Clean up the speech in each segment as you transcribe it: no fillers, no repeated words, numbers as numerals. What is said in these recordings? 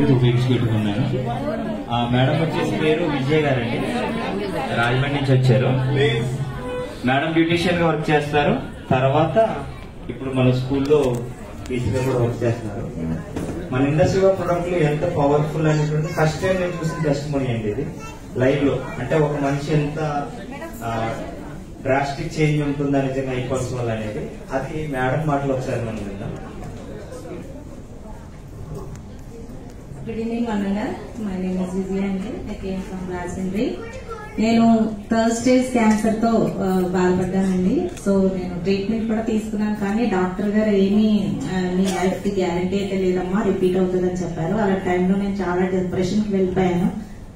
Rupee executive ఉన్నాను. Madam వచ్చేసి పేరు విజయ్ గారండి, రాజమండ్రి నుంచి వచ్చారు. మేడం బ్యూటీషియన్ గా వర్క్ చేస్తారు. తర్వాత ఇప్పుడు మన స్కూల్లో టీచర్ కూడా వర్క్ చేస్తున్నారు. మన ఇండస్ట్రీలో ప్రొడక్ట్లు ఎంత పవర్ఫుల్ అనేటువంటి ఫస్ట్ టైం నేను చూసిన టెస్టిమోనీ అండి ఇది లైవ్ లో. అంటే ఒక మనిషి ఎంత డ్రాస్టిక్ చేంజ్ ఉంటుందా నిజంగా ఐకాన్స్ వల్ల అనేది, అది మేడం మాటలు ఒకసారి మనం విందాం. గుడ్ ఈవినింగ్ అన్నయ్య, మై నేమ్ ఇస్ విజయ అండి. I came from Rajahmundry. నేను థర్డ్ స్టేజ్ క్యాన్సర్ తో బాధపడ్డానండి. సో నేను ట్రీట్మెంట్ కూడా తీసుకున్నాను, కానీ డాక్టర్ గారు ఏమీ నీ లైఫ్ కి గ్యారంటీ అయితే లేదమ్మా, రిపీట్ అవుతుందని చెప్పారు. అలాంటి టైంలో నేను చాలా డిప్రెషన్ కి వెళ్ళిపోయాను.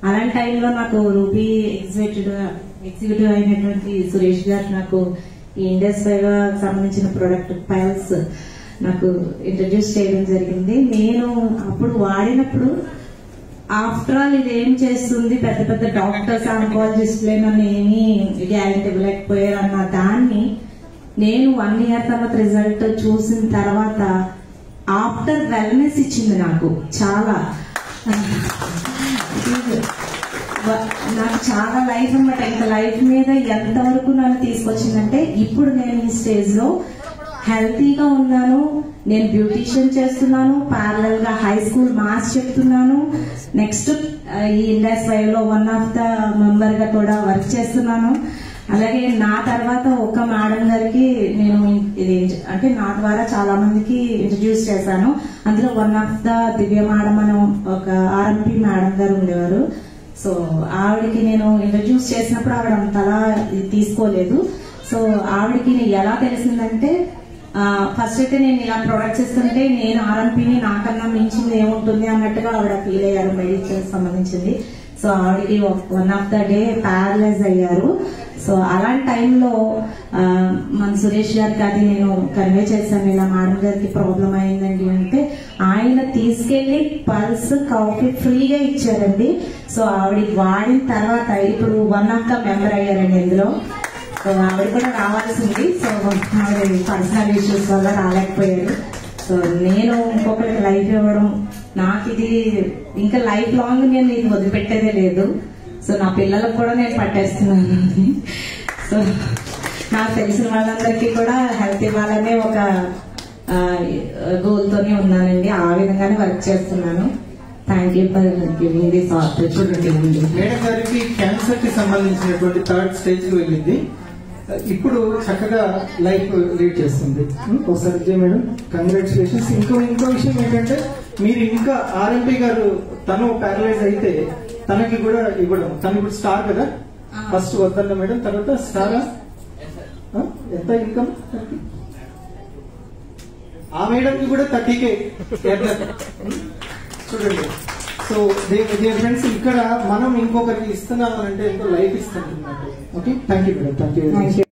అలాంటి టైంలో నాకు రూపీ ఎగ్జిక్యూటివ్ అయినటువంటి సురేష్ గారు నాకు ఈ ఇండస్ ఫైవ్ సంబంధించిన ప్రొడక్ట్ పైల్స్ నాకు ఇంట్రడ్యూస్ చేయడం జరిగింది. నేను అప్పుడు వాడినప్పుడు ఆఫ్టర్ ఆల్ ఇది ఏం చేస్తుంది, పెద్ద పెద్ద డాక్టర్స్ ఆంకాలజిస్టులే నన్ను ఏమీ గ్యారెంటీ ఇవ్వలేకపోయారు అన్న దాన్ని నేను 1 year తర్వాత రిజల్ట్ చూసిన తర్వాత ఆఫ్టర్ వెల్నెస్ ఇచ్చింది నాకు చాలా. నాకు చాలా లైఫ్ అన్నమాట. ఇంకా లైఫ్ మీద ఎంతవరకు నన్ను తీసుకొచ్చిందంటే ఇప్పుడు నేను ఈ స్టేజ్ లో హెల్తీగా ఉన్నాను. నేను బ్యూటీషియన్ చేస్తున్నాను, ప్యారలల్ గా హై స్కూల్ మ్యాథ్స్ చెప్తున్నాను. నెక్స్ట్ ఈ ఇండస్ ఫైవ్ లో వన్ ఆఫ్ ద మెంబర్ గా కూడా వర్క్ చేస్తున్నాను. అలాగే నా తర్వాత ఒక మేడం గారికి నేను ఇది అంటే నా ద్వారా చాలా మందికి ఇంట్రడ్యూస్ చేశాను. అందులో one of the Divya madam అని ఒక ఆర్ఎంపీ మేడం గారు ఉండేవారు. సో ఆవిడకి నేను ఇంట్రడ్యూస్ చేసినప్పుడు ఆవిడ అంతలా తీసుకోలేదు. సో ఆవిడకి ఎలా తెలిసిందంటే, ఫస్ట్ అయితే నేను ఇలా ప్రొడక్ట్స్ ఇస్తుంటే నేను ఆర్ఎంపీని నాకన్నా మించింది ఏముంటుంది అన్నట్టుగా ఆవిడ ఫీల్ అయ్యారు, మెడిసిన్ సంబంధించింది. సో ఆవిడకి one of the day paralyse అయ్యారు. సో అలాంటి టైంలో మన సురేష్ గారికి అది నేను కన్వే చేశాను, ఇలా మేడం గారికి ప్రాబ్లం అయిందండి అంటే ఆయన తీసుకెళ్లి పల్స్ కాఫీ ఫ్రీగా ఇచ్చారండి. సో ఆవిడ వాడిన తర్వాత ఇప్పుడు వన్ ఆఫ్ ద మెంబర్ అయ్యారండి ఇందులో. సో ఆవిడ కూడా రావాల్సింది, సో ఆవిడ పర్సనల్ ఇష్యూస్ వల్ల రాలేకపోయారు. సో నేను ఇంకొకరికి లైఫ్ ఇవ్వడం, నాకు ఇది ఇంకా లైఫ్ లాంగ్ నేను ఇది వదిలిపెట్టేదే లేదు. సో నా పిల్లలకు కూడా నేను పట్టేస్తున్నాను. సో నాకు తెలిసిన వాళ్ళందరికీ కూడా హెల్త్ ఇవ్వాలనే ఒక గోల్ తోనే ఉన్నానండి. ఆ విధంగానే వర్క్ చేస్తున్నాను. Thank you for giving this opportunity. Madam గారికి క్యాన్సర్ కి సంబంధించినటువంటి థర్డ్ స్టేజ్ కి వెళ్ళింది. ఇప్పుడు చక్కగా లైఫ్ లీడ్ చేస్తుంది. ఒకసారి విజయ్ మేడం కంగ్రాచులేషన్స్. ఇంకో విషయం ఏంటంటే, మీరు ఇంకా ఆర్ఎంపీ గారు తను ప్యారలైజ్ అయితే తనకి కూడా ఇవ్వడం. తను ఇప్పుడు స్టార్ కదా, ఫస్ట్ వద్దన్న మేడం, తర్వాత స్టార్. ఎంత ఇన్కమ్ ఆ మేడంకి కూడా 30K చూడండి. సో ఫ్రెండ్స్, ఇక్కడ మనం ఇంకొకరికి ఇస్తున్నాం అంటే ఎంతో లైఫ్ ఇస్తున్నాం. Okay, thank you madam, thank you.